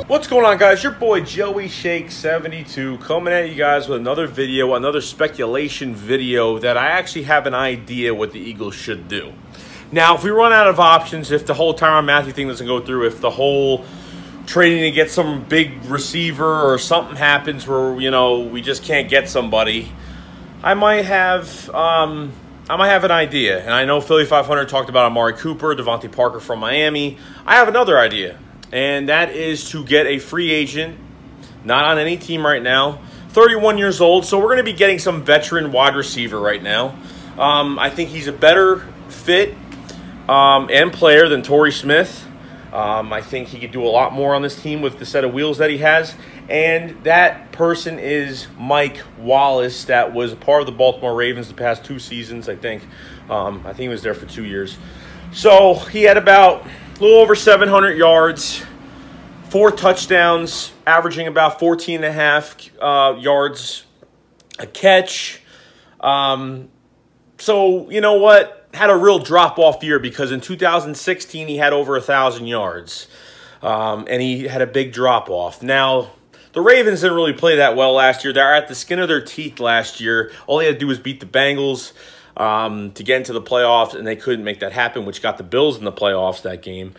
What's going on, guys? Your boy Joey Shake 72 coming at you guys with another video, another speculation video that I actually have an idea what the Eagles should do. Now, if we run out of options, if the whole Tyrann Mathieu thing doesn't go through, if the whole trading to get some big receiver or something happens where, you know, we just can't get somebody, I might have an idea. And I know Philly 500 talked about Amari Cooper, Devontae Parker from Miami. I have another idea. And that is to get a free agent, not on any team right now, 31 years old. So we're going to be getting some veteran wide receiver right now. I think he's a better fit and player than Torrey Smith. I think he could do a lot more on this team with the set of wheels that he has. And that person is Mike Wallace, that was a part of the Baltimore Ravens the past 2 seasons, I think. I think he was there for 2 years. So he had about a little over 700 yards, 4 touchdowns, averaging about 14.5 yards a catch. So, you know what? Had a real drop-off year because in 2016 he had over 1,000 yards. And he had a big drop-off. Now, the Ravens didn't really play that well last year. They're at the skin of their teeth last year. All they had to do was beat the Bengals to get into the playoffs, and they couldn't make that happen, which got the Bills in the playoffs that game.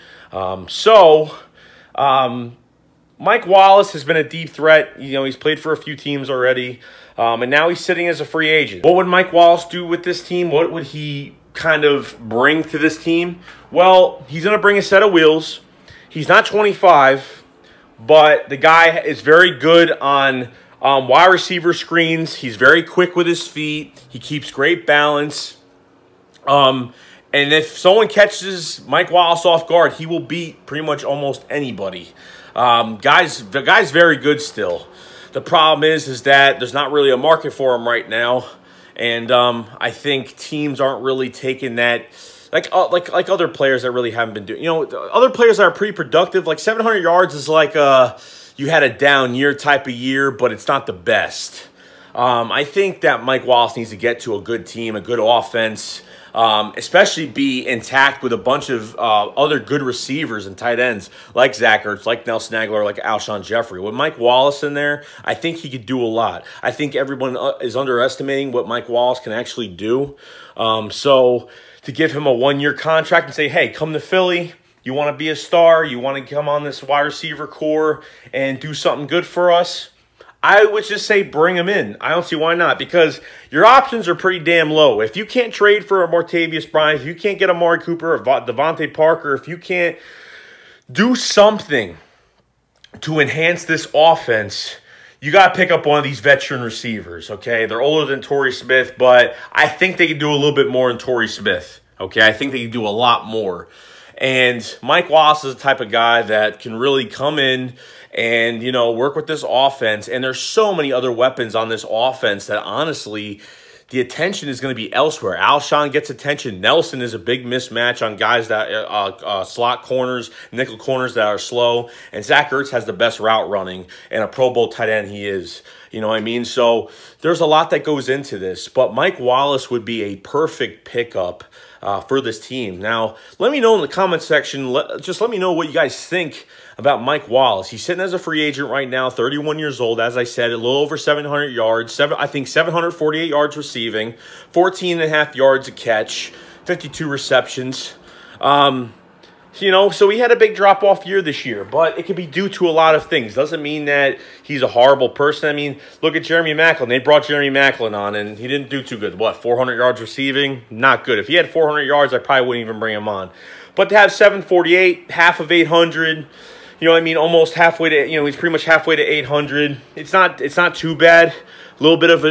Mike Wallace has been a deep threat. You know, he's played for a few teams already, and now he's sitting as a free agent. What would Mike Wallace do with this team? What would he kind of bring to this team? Well, he's going to bring a set of wheels. He's not 25, but the guy is very good on wide receiver screens. He's very quick with his feet. He keeps great balance. And if someone catches Mike Wallace off guard, he will beat pretty much almost anybody. The guy's very good still. The problem is that there's not really a market for him right now. And I think teams aren't really taking that, like other players that really haven't been doing. You know, other players that are pretty productive, like 700 yards is like you had a down year type of year, but it's not the best. I think that Mike Wallace needs to get to a good team, a good offense, especially be intact with a bunch of other good receivers and tight ends like Zach Ertz, like Nelson Aguilar, like Alshon Jeffrey. With Mike Wallace in there, I think he could do a lot. I think everyone is underestimating what Mike Wallace can actually do. So to give him a 1-year contract and say, hey, come to Philly. You want to be a star? You want to come on this wide receiver core and do something good for us? I would just say bring him in. I don't see why not, because your options are pretty damn low. If you can't trade for a Martavius Bryant, if you can't get Amari Cooper or Devontae Parker, if you can't do something to enhance this offense, you got to pick up one of these veteran receivers, okay? They're older than Torrey Smith, but I think they can do a little bit more than Torrey Smith, okay? I think they can do a lot more. And Mike Wallace is the type of guy that can really come in and, you know, work with this offense. And there's so many other weapons on this offense that, honestly, the attention is going to be elsewhere. Alshon gets attention. Nelson is a big mismatch on guys that slot corners, nickel corners that are slow. And Zach Ertz has the best route running and a Pro Bowl tight end he is. You know what I mean? So there's a lot that goes into this. But Mike Wallace would be a perfect pickup for this team. Now, let me know in the comment section. Just let me know what you guys think about Mike Wallace. He's sitting as a free agent right now, 31 years old. As I said, a little over 700 yards. I think 748 yards receiving, 14.5 yards a catch, 52 receptions. You know, so he had a big drop-off year this year, but it could be due to a lot of things. Doesn't mean that he's a horrible person. I mean, look at Jeremy Maclin. They brought Jeremy Maclin on, and he didn't do too good. What, 400 yards receiving? Not good. If he had 400 yards, I probably wouldn't even bring him on. But to have 748, half of 800, you know what I mean, almost halfway to, you know, he's pretty much halfway to 800. It's not too bad. A little bit of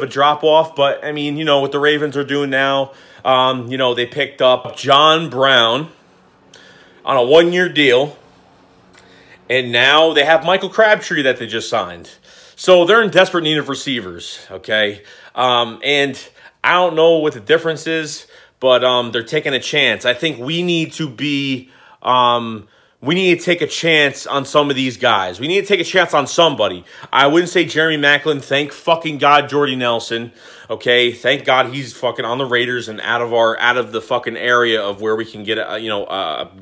a drop-off, but, I mean, you know, what the Ravens are doing now, you know, they picked up John Brown on a 1-year deal, and now they have Michael Crabtree that they just signed. So they're in desperate need of receivers, okay? And I don't know what the difference is, but they're taking a chance. I think we need to be we need to take a chance on some of these guys. We need to take a chance on somebody. I wouldn't say Jeremy Maclin. Thank fucking God Jordy Nelson. Okay, thank God he's fucking on the Raiders and out of the fucking area of where we can get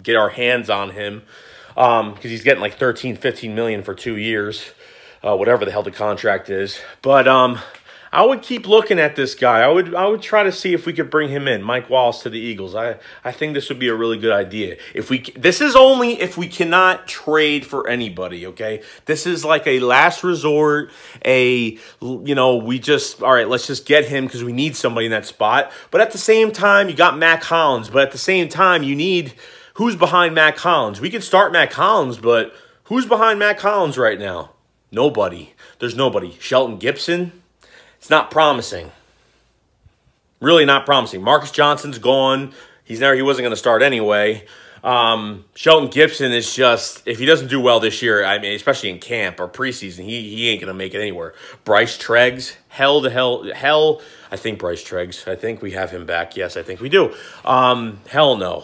get our hands on him. because he's getting like 13, 15 million for 2 years, whatever the hell the contract is. But I would keep looking at this guy. I would try to see if we could bring him in, Mike Wallace, to the Eagles. I think this would be a really good idea. This is only if we cannot trade for anybody, okay? This is like a last resort, all right, let's just get him because we need somebody in that spot. But at the same time, you got Mac Hollins. But at the same time, you need, who's behind Mac Hollins? We could start Mac Hollins, but who's behind Mac Hollins right now? Nobody. There's nobody. Shelton Gibson? It's not promising. Really not promising. Marcus Johnson's gone. He wasn't going to start anyway. Shelton Gibson is just, if he doesn't do well this year, I mean, especially in camp or preseason, he ain't going to make it anywhere. Bryce Treggs, hell. I think Bryce Treggs. I think we have him back. Yes, I think we do. Hell no.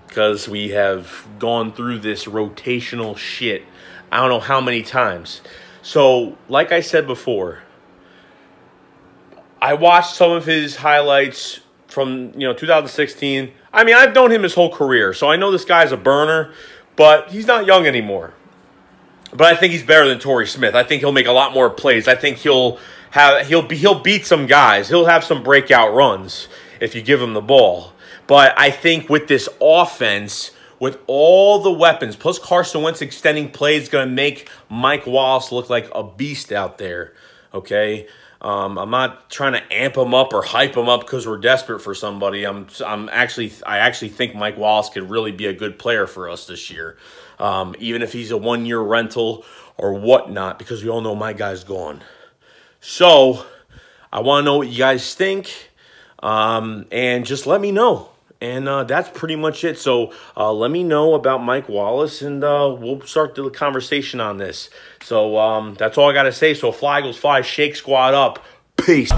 Because we have gone through this rotational shit I don't know how many times. So, like I said before, I watched some of his highlights from 2016. I mean, I've known him his whole career, so I know this guy's a burner, but he's not young anymore. But I think he's better than Torrey Smith. I think he'll make a lot more plays. I think he'll beat some guys. He'll have some breakout runs if you give him the ball. But I think with this offense, with all the weapons, plus Carson Wentz extending plays, is going to make Mike Wallace look like a beast out there. Okay. I'm not trying to amp him up or hype him up because we're desperate for somebody. I actually think Mike Wallace could really be a good player for us this year, even if he's a one-year rental or whatnot, because we all know my guy's gone. So I want to know what you guys think, and just let me know. And that's pretty much it. So let me know about Mike Wallace, and we'll start the conversation on this. So that's all I got to say. So Fly Eagles Fly, Shake Squad up. Peace.